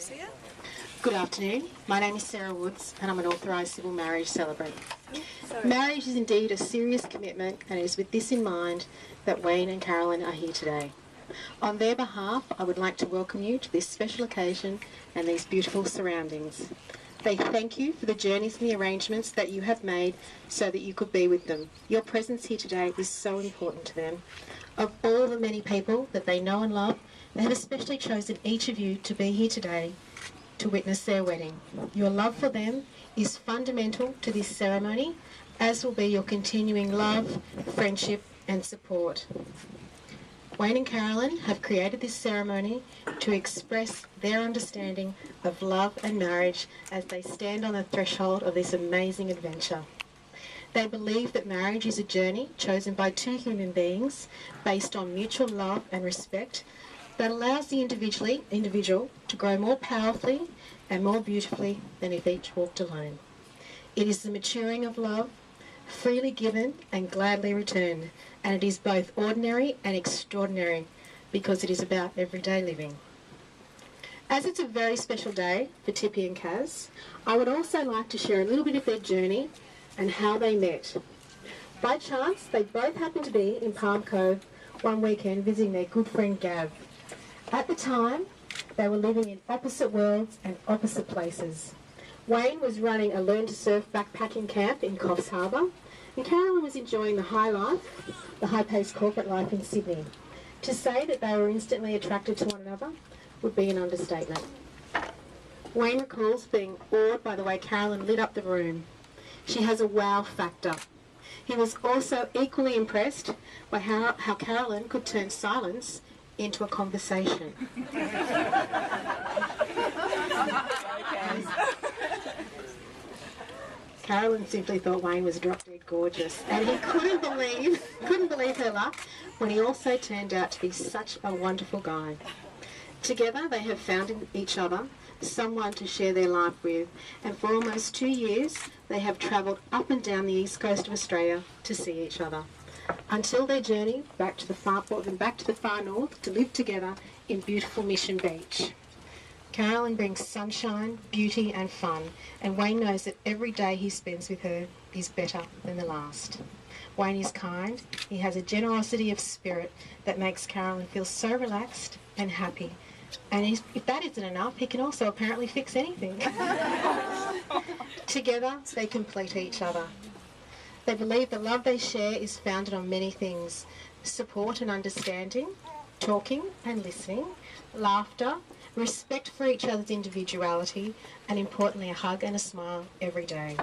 Lucia. Good afternoon. My name is Sarah Woods and I'm an authorised civil marriage celebrant. Marriage is indeed a serious commitment, and it is with this in mind that Wayne and Carolyn are here today. On their behalf, I would like to welcome you to this special occasion and these beautiful surroundings. They thank you for the journeys and the arrangements that you have made so that you could be with them. Your presence here today is so important to them. Of all the many people that they know and love, they have especially chosen each of you to be here today to witness their wedding. Your love for them is fundamental to this ceremony, as will be your continuing love, friendship and support. Wayne and Carolyn have created this ceremony to express their understanding of love and marriage as they stand on the threshold of this amazing adventure. They believe that marriage is a journey chosen by two human beings based on mutual love and respect that allows the individual to grow more powerfully and more beautifully than if each walked alone. It is the maturing of love, freely given and gladly returned, and it is both ordinary and extraordinary because it is about everyday living. As it's a very special day for Tippy and Caz, I would also like to share a little bit of their journey and how they met. By chance, they both happened to be in Palm Cove one weekend visiting their good friend Gav. At the time, they were living in opposite worlds and opposite places. Wayne was running a Learn to Surf backpacking camp in Coffs Harbour, and Carolyn was enjoying the high life, the high-paced corporate life in Sydney. To say that they were instantly attracted to one another would be an understatement. Wayne recalls being awed by the way Carolyn lit up the room. She has a wow factor. He was also equally impressed by how Carolyn could turn silence into a conversation. Carolyn simply thought Wayne was drop-dead gorgeous, and he couldn't believe her luck when he also turned out to be such a wonderful guy. Together they have found in each other someone to share their life with, and for almost 2 years they have travelled up and down the east coast of Australia to see each other, until their journey back to the far north to live together in beautiful Mission Beach. Carolyn brings sunshine, beauty and fun, and Wayne knows that every day he spends with her is better than the last. Wayne is kind, he has a generosity of spirit that makes Carolyn feel so relaxed and happy. And if that isn't enough, he can also apparently fix anything. Together, they complete each other. They believe the love they share is founded on many things: support and understanding, talking and listening, laughter, respect for each other's individuality, and importantly, a hug and a smile every day.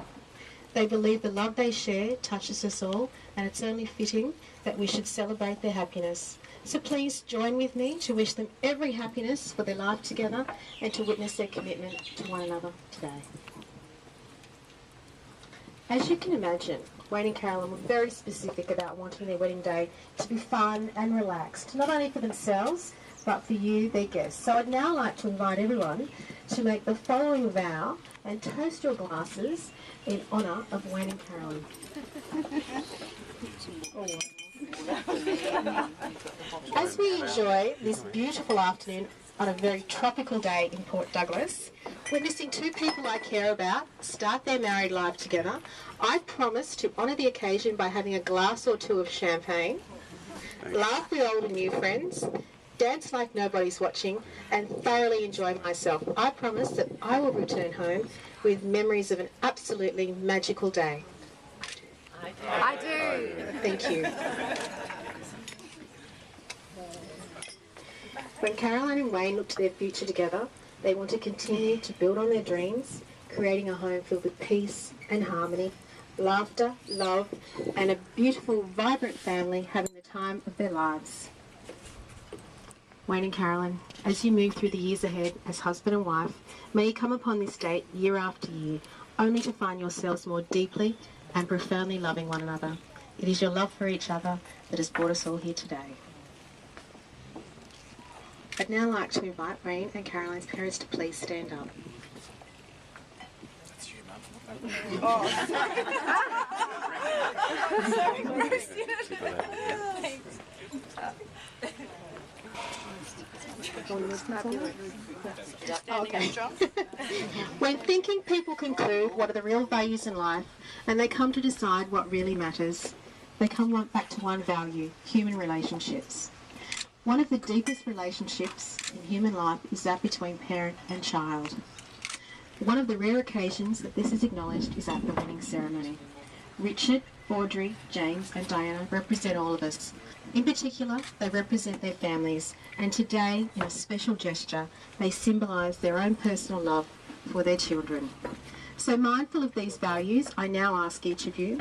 They believe the love they share touches us all, and it's only fitting that we should celebrate their happiness. So please join with me to wish them every happiness for their life together and to witness their commitment to one another today. As you can imagine, Wayne and Carolyn were very specific about wanting their wedding day to be fun and relaxed, not only for themselves, but for you, their guests. So I'd now like to invite everyone to make the following vow and toast your glasses in honour of Wayne and Carolyn. As we enjoy this beautiful afternoon on a very tropical day in Port Douglas, witnessing two people I care about start their married life together, I promise to honour the occasion by having a glass or two of champagne, laugh with old and new friends, dance like nobody's watching, and thoroughly enjoy myself. I promise that I will return home with memories of an absolutely magical day. I do. Thank you. When Caroline and Wayne look to their future together, they want to continue to build on their dreams, creating a home filled with peace and harmony, laughter, love, and a beautiful, vibrant family having the time of their lives. Wayne and Carolyn, as you move through the years ahead as husband and wife, may you come upon this date year after year, only to find yourselves more deeply and profoundly loving one another. It is your love for each other that has brought us all here today. I'd now like to invite Wayne and Caroline's parents to please stand up. That's you, Mum. Thanks. Okay. When thinking people conclude what are the real values in life and they come to decide what really matters, they come back to one value: human relationships. One of the deepest relationships in human life is that between parent and child. One of the rare occasions that this is acknowledged is at the wedding ceremony. Richard, Audrey, James and Diana represent all of us. In particular, they represent their families, and today, in a special gesture, they symbolise their own personal love for their children. So mindful of these values, I now ask each of you,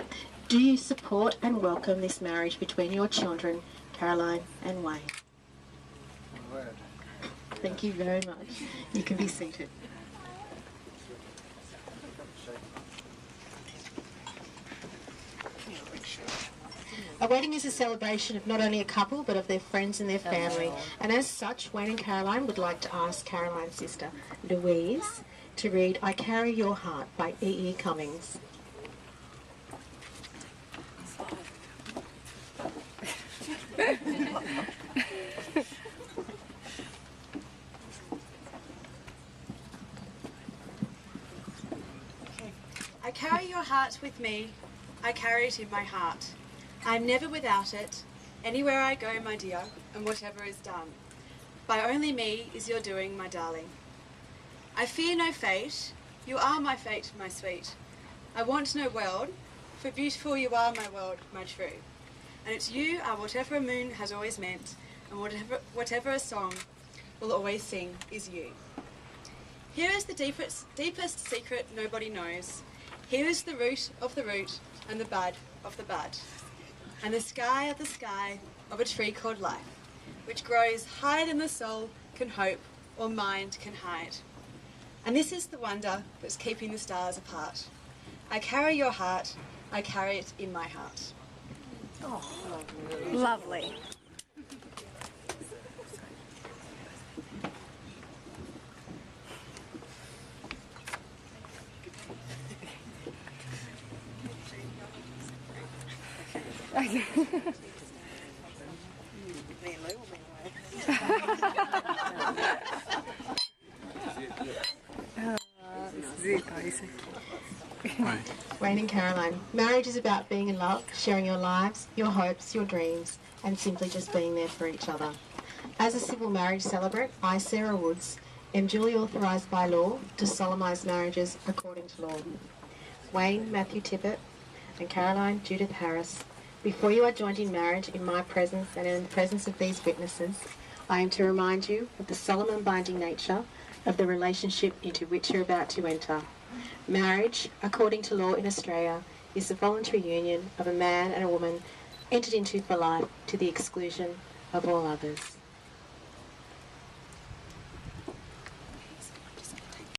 do you support and welcome this marriage between your children, Caroline and Wayne? Thank you very much. You can be seated. A wedding is a celebration of not only a couple but of their friends and their family, and as such Wayne and Caroline would like to ask Caroline's sister Louise to read I Carry Your Heart by E.E. Cummings. I carry your heart with me, I carry it in my heart. I am never without it, anywhere I go, my dear, and whatever is done. By only me is your doing, my darling. I fear no fate, you are my fate, my sweet. I want no world, for beautiful you are my world, my true. And it's you are whatever a moon has always meant, and whatever a song will always sing is you. Here is the deepest secret nobody knows. Here is the root of the root, and the bud of the bud. And the sky of a tree called life, which grows higher than the soul can hope or mind can hide. And this is the wonder that's keeping the stars apart. I carry your heart, I carry it in my heart. Oh, lovely. Wayne and Caroline, marriage is about being in love, sharing your lives, your hopes, your dreams, and simply just being there for each other. As a civil marriage celebrant, I, Sarah Woods, am duly authorised by law to solemnise marriages according to law. Wayne Matthew Tippett and Caroline Judith Harris, before you are joined in marriage in my presence and in the presence of these witnesses, I am to remind you of the solemn and binding nature of the relationship into which you're about to enter. Marriage, according to law in Australia, is the voluntary union of a man and a woman entered into for life to the exclusion of all others.